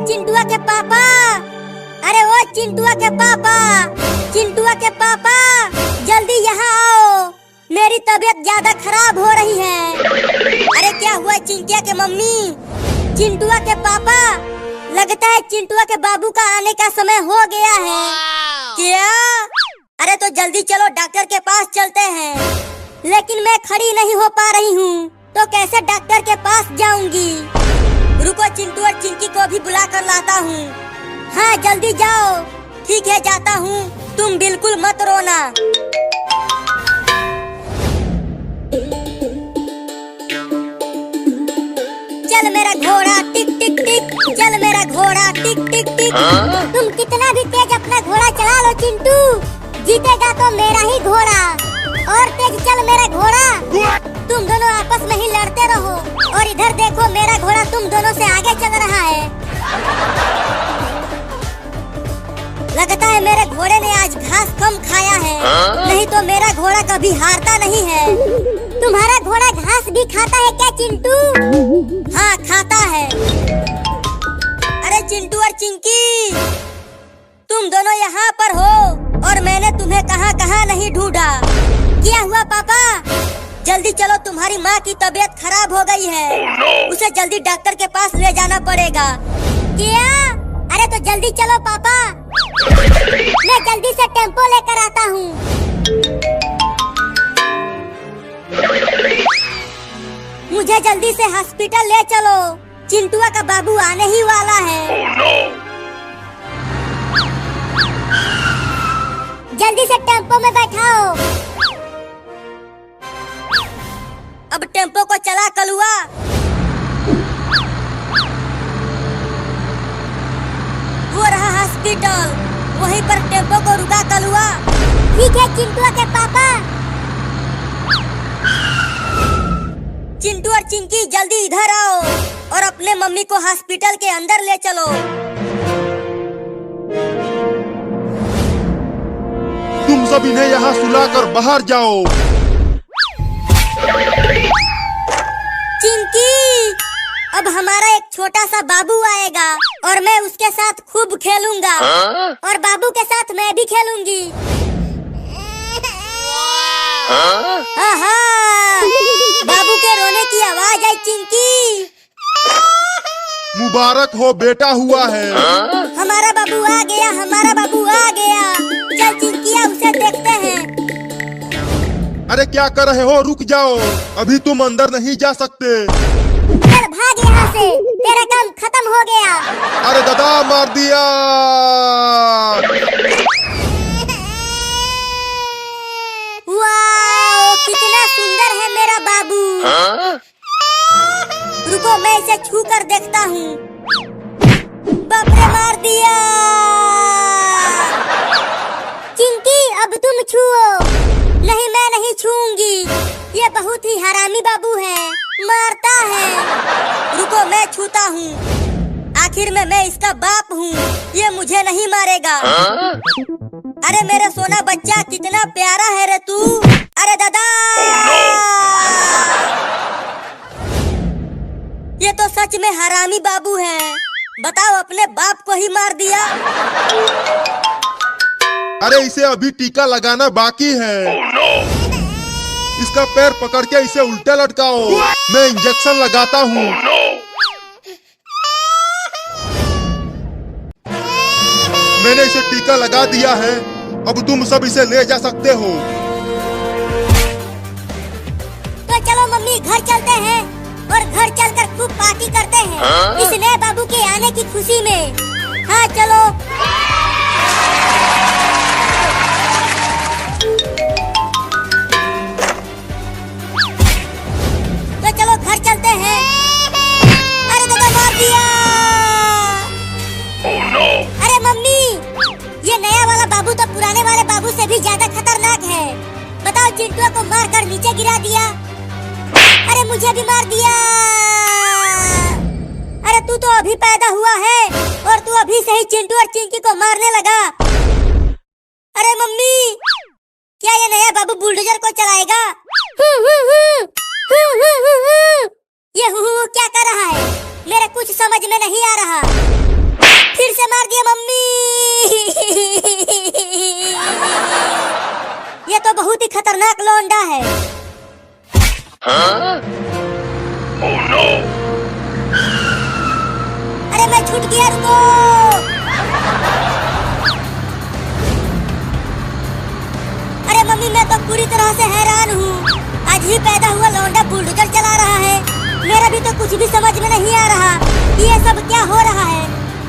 चिंटुआ के पापा, अरे ओ चिंटुआ के पापा, चिंटुआ के पापा जल्दी यहाँ आओ, मेरी तबीयत ज्यादा खराब हो रही है। अरे क्या हुआ चिंटिया के मम्मी? चिंटुआ के पापा, लगता है चिंटुआ के बाबू का आने का समय हो गया है। क्या? अरे तो जल्दी चलो डॉक्टर के पास चलते हैं। लेकिन मैं खड़ी नहीं हो पा रही हूँ, तो कैसे डॉक्टर के पास जाऊंगी? रुको चिंटू और चिंकी को भी बुला कर लाता हूँ। हाँ जल्दी जाओ। ठीक है जाता हूँ, तुम बिल्कुल मत रोना। चल मेरा घोड़ा टिक टिक टिक, चल मेरा घोड़ा टिक टिक टिक। तुम कितना भी तेज अपना घोड़ा चला लो चिंटू, जीतेगा तो मेरा ही घोड़ा। और तेज चल मेरा घोड़ा। तुम दोनों आपस में ही लड़ते रहो। और इधर देखो मेरा घोड़ा तुम दोनों से आगे चल रहा है। लगता है मेरे घोड़े ने आज घास कम खाया है, नहीं तो मेरा घोड़ा कभी हारता नहीं है। तुम्हारा घोड़ा घास भी खाता है क्या चिंटू? हाँ खाता है। अरे चिंटू और चिंकी, तुम दोनों यहाँ पर हो और मैंने तुम्हें कहाँ नहीं ढूंढा। क्या हुआ पापा? जल्दी चलो, तुम्हारी माँ की तबीयत खराब हो गई है। उसे जल्दी डॉक्टर के पास ले जाना पड़ेगा। क्या? अरे तो जल्दी चलो पापा, मैं जल्दी से टेम्पो लेकर आता हूँ। मुझे जल्दी से हॉस्पिटल ले चलो, चिंटुआ का बाबू आने ही वाला है। जल्दी से टेम्पो में बैठाओ। अब टेम्पो को चला कलुआ। वो रहा हॉस्पिटल, वहीं पर टेम्पो को रुका कलुआ। ठीक है चिंटुआ के पापा। चिंटू और चिंकी जल्दी इधर आओ और अपने मम्मी को हॉस्पिटल के अंदर ले चलो। तुम सब इन्हें यहाँ सुलाकर बाहर जाओ। चिंकी, अब हमारा एक छोटा सा बाबू आएगा और मैं उसके साथ खूब खेलूंगा। और बाबू के साथ मैं भी खेलूंगी। बाबू के रोने की आवाज आई चिंकी। मुबारक हो, बेटा हुआ है। हमारा बाबू आ गया, हमारा बाबू आ गया। चल चिंकिया उसे देखते हैं। अरे क्या कर रहे हो? रुक जाओ, अभी तुम अंदर नहीं जा सकते। चल भाग यहाँ से, तेरा काम खत्म हो गया। अरे दादा मार दिया। वाह, कितना सुंदर है मेरा बाबू। रुको मैं इसे छू कर देखता हूँ। बाप रे मार दिया। चिंकी अब तुम छुओ। नहीं मैं नहीं छूऊंगी, ये बहुत ही हरामी बाबू है, मारता है। रुको मैं छूता हूँ, आखिर में मैं इसका बाप हूँ, ये मुझे नहीं मारेगा। अरे मेरा सोना बच्चा कितना प्यारा है रे तू। अरे दादा, ये तो सच में हरामी बाबू है। बताओ, अपने बाप को ही मार दिया। अरे इसे अभी टीका लगाना बाकी है। इसका पैर पकड़ के इसे उल्टा लटकाओ, मैं इंजेक्शन लगाता हूँ। मैंने इसे टीका लगा दिया है, अब तुम सब इसे ले जा सकते हो। तो चलो मम्मी घर चलते हैं और घर चलकर खूब पार्टी करते हैं इस नए बाबू के आने की खुशी में। हाँ चलो। तो चलो घर चलते हैं। अरे दादा मार दिया। अरे मम्मी, ये नया वाला बाबू तो पुराने वाले बाबू से भी ज्यादा खतरनाक है। बताओ, चिंटुआ को मार कर नीचे गिरा दिया। अरे मुझे भी मार दिया। अरे तू तो अभी पैदा हुआ है और तू अभी से ही चिंटू और चिंकी को मारने लगा। अरे मम्मी, क्या ये नया बाबू बुलडोजर को चलाएगा? ये क्या कर रहा है? मेरे कुछ समझ में नहीं आ रहा। से मार दिया मम्मी। ये तो बहुत ही खतरनाक लौंडा है। Oh no! अरे मैं छूट गया, रुको। अरे मम्मी मैं तो पूरी तरह से हैरान हूँ। आज ही पैदा हुआ लौंडा बुलडोजर चला रहा है। मेरा भी तो कुछ भी समझ में नहीं आ रहा कि ये सब क्या हो रहा है।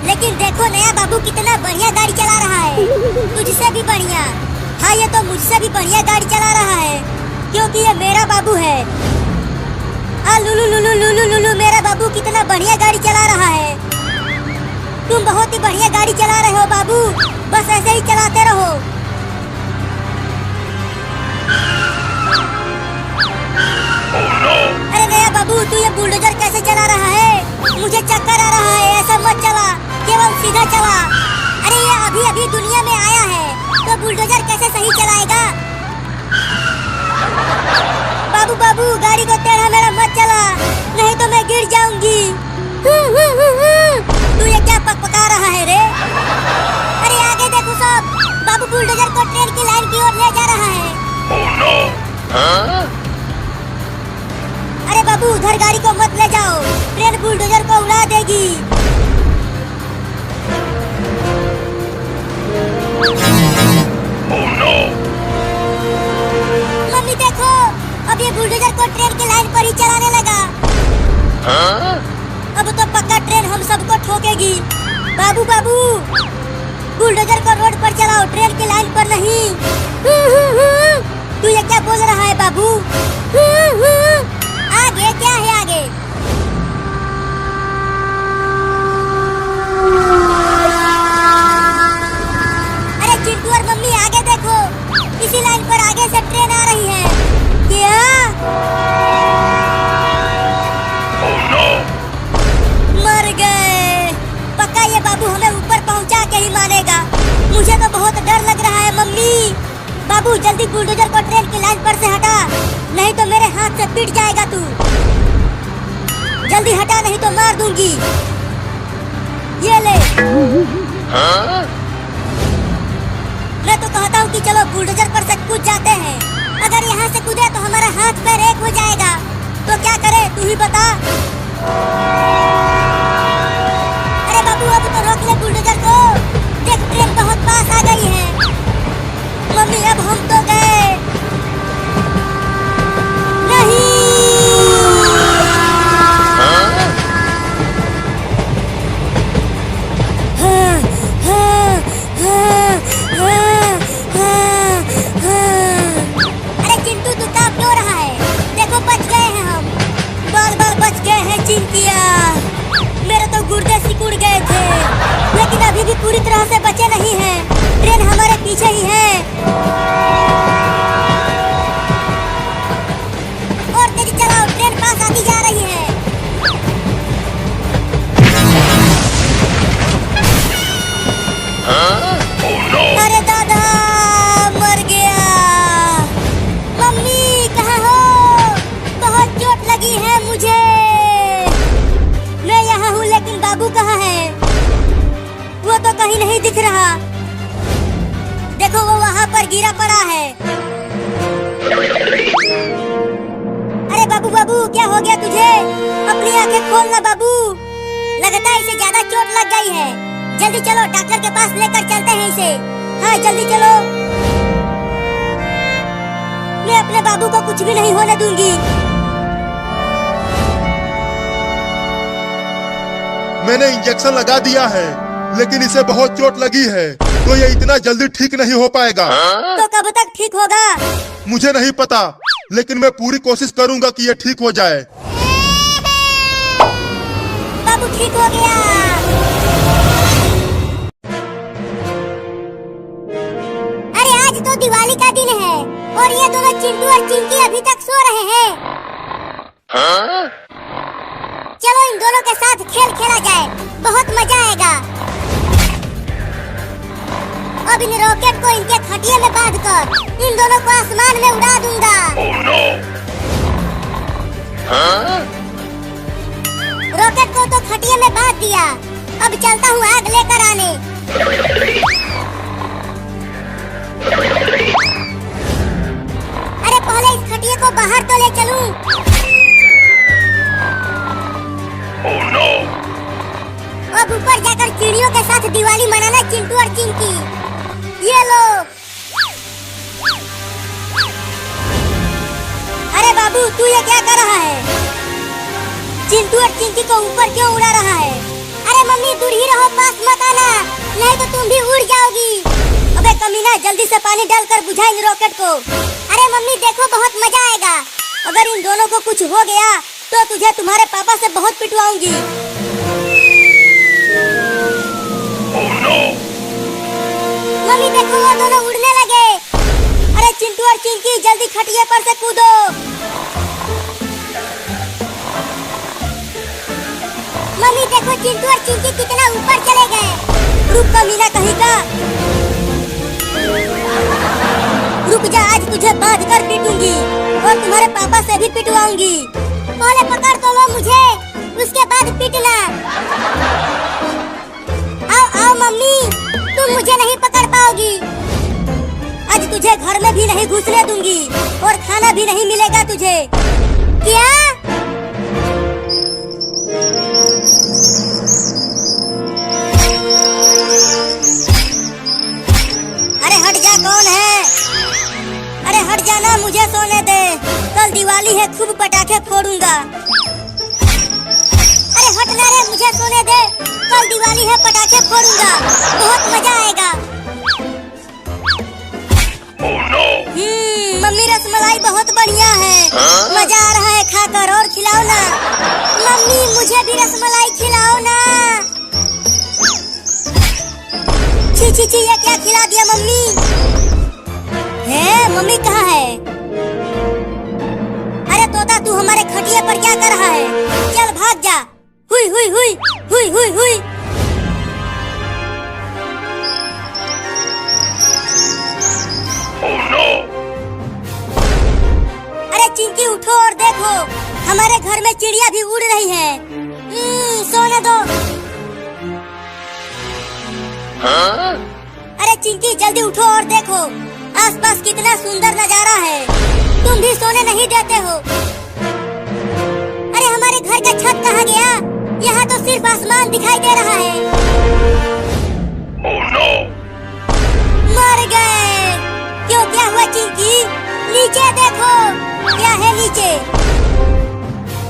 लेकिन देखो नया बाबू कितना बढ़िया गाड़ी चला रहा है, तुझसे भी बढ़िया। हाँ ये तो मुझसे भी बढ़िया गाड़ी चला रहा है, क्योंकि ये मेरा बाबू है। लुलु लुलु लुलु लुलु, मेरा बाबू कितना बढ़िया गाड़ी चला रहा है। तुम बहुत ही बढ़िया गाड़ी चला रहे हो बाबू, बस ऐसे ही चलाते रहो। अरे नया बाबू तू ये बुलडोजर कैसे चला रहा है? मुझे चक्कर आ रहा है, ऐसा मत चला, केवल सीधा चला। अरे ये अभी अभी दुनिया में आया है तो बुलडोजर कैसे सही चलाएगा? बाबू बाबू गाड़ी को टेढ़ा मेढ़ा मत चला, नहीं तो मैं गिर जाऊंगी। तू ये क्या पकपका रहा है रे? अरे आगे देखो सब, बाबू बुलडोजर को ट्रेन की लाइन की ओर ले जा रहा है। Oh no! अरे बाबू उधर गाड़ी को मत ले जाओ, ट्रेन बुलडोजर को उड़ा देगी। Oh no! मम्मी देखो, अब ये बुलडोजर को ट्रेन की लाइन पर ही चलाने लगा। अब तो पक्का ट्रेन हम सबको ठोकेगी। बाबू बाबू बुलडोजर को रोड पर चलाओ, ट्रेन की लाइन पर नहीं। तू ये क्या बोल रहा है बाबू? आगे क्या है आगे? अरे चिंटू और मम्मी आगे देखो, इसी लाइन पर आगे से ट्रेन आ रही है। क्या? Oh no! मर गए। पक्का ये बाबू हमें ऊपर पहुंचा के ही मानेगा। मुझे तो बहुत डर लग रहा है मम्मी। बाबू जल्दी बुलडोजर को ट्रेन की लाइन पर से हटा, नहीं तो मेरे हाथ से पिट जाएगा तू। जल्दी हटा नहीं तो मार दूंगी। ये ले। मैं तो कहता हूँ कि चलो बुलडोजर पर से कूद जाते हैं। अगर यहाँ से कूदे तो हमारा हाथ पैर एक हो जाएगा। तो क्या करे तू ही बता। अरे बाबू अब तो रोक ले बुलडोजर को, देख ट्रेन बहुत पास आ गई है। मम्मी अब हम तो गए। नहीं। अरे चिंटू तू क्या क्यों रहा है? देखो बच गए हैं हम, बाल बाल बच गए हैं चिंटिया। मेरे तो गुर्दे सिकुड़ गए थे, लेकिन अभी भी पूरी तरह से बचे नहीं हैं। ट्रेन हमारे पीछे ही है। और तेज चलाओ, ट्रेन पास आती जा रही है। Oh no! अरे दादा मर गया। मम्मी कहाँ हो? बहुत चोट लगी है मुझे। मैं यहाँ हूँ लेकिन बाबू कहाँ है? वो तो कहीं नहीं दिख रहा। देखो वो वहाँ पर गिरा पड़ा है। अरे बाबू बाबू क्या हो गया तुझे? अपनी आंखें खोल ना बाबू, लगता है इसे ज्यादा चोट लग गई है। जल्दी चलो डॉक्टर के पास लेकर चलते हैं इसे। हाँ जल्दी चलो, मैं अपने बाबू को कुछ भी नहीं होने दूंगी। मैंने इंजेक्शन लगा दिया है, लेकिन इसे बहुत चोट लगी है, तो ये इतना जल्दी ठीक नहीं हो पाएगा। तो कब तक ठीक होगा? मुझे नहीं पता, लेकिन मैं पूरी कोशिश करूंगा कि ये ठीक हो जाए। बाबू ठीक हो गया। अरे आज तो दिवाली का दिन है और ये दोनों चिंटू और चिंकी अभी तक सो रहे हैं। चलो इन दोनों के साथ खेल खेला जाए, बहुत मजा आएगा। अब इन रॉकेट को इनके खटिया में बांधकर इन दोनों को आसमान में उड़ा दूंगा। Oh no! रॉकेट को तो खटिया में बांध दिया, अब चलता हूँ आग लेकर आने। अरे पहले इस खटिया को बाहर तो ले चलूं। Oh no! अब ऊपर जाकर चिड़ियों के साथ दिवाली मनाना चिंटू और चिंकी। ये लो। अरे बाबू तू ये क्या कर रहा है? चिंटू और चिंकी को ऊपर क्यों उड़ा रहा है? अरे मम्मी दूर ही रहो, पास मत आना, नहीं तो तुम भी उड़ जाओगी। अबे कमीना जल्दी से पानी डालकर बुझा इन रॉकेट को। अरे मम्मी देखो बहुत मजा आएगा। अगर इन दोनों को कुछ हो गया तो तुझे तुम्हारे पापा से बहुत पिटवाऊंगी। Oh no! मम्मी देखो वो दोनों उड़ने लगे। अरे चिंटू और चिंकी जल्दी खटिया पर से कूदो। मम्मी देखो चिंटू और चिंकी कितना ऊपर चले गए। रुक कमीना कहीं का, रुक जा, आज तुझे बांध कर पीटूंगी और तुम्हारे पापा से भी पिटवाऊंगी। पहले पकड़ तो लो मुझे, उसके बाद पीटना। आओ आओ मम्मी, तुम मुझे नहीं पकड़ पाओगी। आज तुझे घर में भी नहीं घुसने दूंगी और खाना भी नहीं मिलेगा तुझे। क्या? अरे हट जा, कौन है? अरे हट जाना, मुझे सोने दे, कल दिवाली है, खूब पटाखे फोड़ूंगा। अरे हटना रे, मुझे सोने दे, कल दिवाली है, पटाखे फोड़ूंगा, बहुत मजा आएगा। Oh no! मम्मी रसमलाई बहुत बढ़िया है। मजा आ रहा है खाकर, और खिलाओ ना। मम्मी मुझे भी रसमलाई खिलाओ ना। छी छी छी, ये क्या खिला दिया मम्मी? है मम्मी कहाँ है? अरे तोता तू हमारे खटिया पर क्या कर रहा है? चल भाग जा। हुई हुई हुई हुई हुई हुई। Oh no! अरे चिंकी उठो और देखो, हमारे घर में चिड़िया भी उड़ रही है। सोने दो। Huh? अरे चिंकी जल्दी उठो और देखो, आसपास कितना सुंदर नजारा है। तुम भी सोने नहीं देते हो। अरे हमारे घर का छत कहाँ गया? यहाँ तो सिर्फ आसमान दिखाई दे रहा है। Oh no! मर गए। क्यों, क्या हुआ चिंकी? नीचे देखो, क्या है नीचे?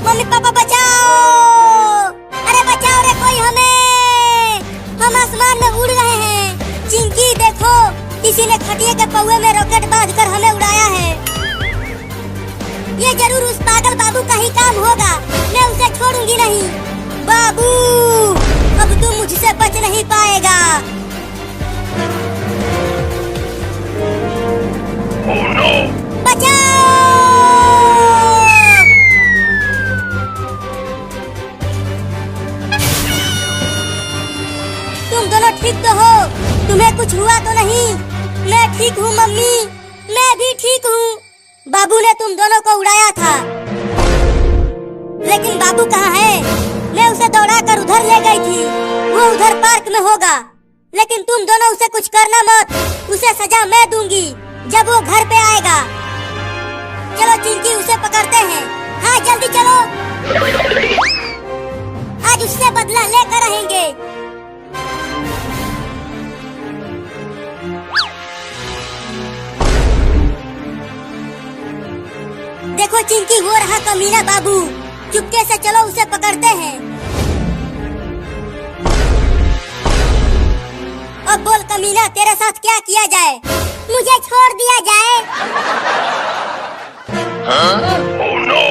मम्मी पापा बचाओ, अरे बचाओ रे कोई हमें, हम आसमान में उड़ रहे हैं। चिंकी देखो, किसी ने खटिया के पौवे में रॉकेट बांधकर हमें उड़ाया है। ये जरूर उस पागल बाबू का ही काम होगा, मैं उसे छोड़ूंगी नहीं। बाबू अब तू मुझसे बच नहीं पाएगा। Oh no! बचाओ! तुम दोनों ठीक तो हो? तुम्हें कुछ हुआ तो नहीं? मैं ठीक हूँ मम्मी, मैं भी ठीक हूँ। बाबू ने तुम दोनों को उड़ाया था, लेकिन बाबू कहाँ है? मैं उसे दौड़ाकर उधर ले गई थी, वो उधर पार्क में होगा। लेकिन तुम दोनों उसे कुछ करना मत, उसे सजा मैं दूंगी जब वो घर पे आएगा। चलो चिंकी, उसे पकड़ते हैं। हाँ जल्दी चलो, आज उससे बदला लेकर रहेंगे। देखो चिंकी, वो रहा कमीना बाबू, चुपके से चलो उसे पकड़ते हैं। अब बोल कमीना, तेरे साथ क्या किया जाए? मुझे छोड़ दिया जाए। Huh? Oh no!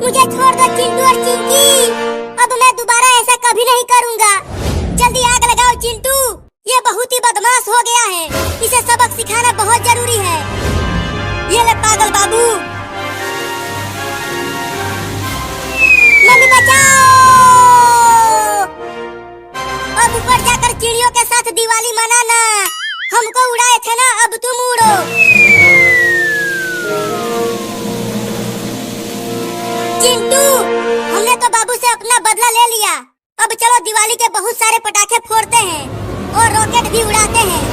मुझे छोड़ दो चिंटू और चिंकी, अब मैं दोबारा ऐसा कभी नहीं करूँगा। जल्दी आग लगाओ चिंटू, ये बहुत ही बदमाश हो गया है, इसे सबक सिखाना बहुत जरूरी है। ये ले पागल बाबू। मम्मी बचाओ! अब ऊपर जाकर चिड़ियों के साथ दिवाली मनाना। हमको उड़ाए थे ना, अब तुम उड़ो। चिंटू, हमने तो बाबू से अपना बदला ले लिया, अब चलो दिवाली के बहुत सारे पटाखे फोड़ते हैं और रॉकेट भी उड़ाते हैं।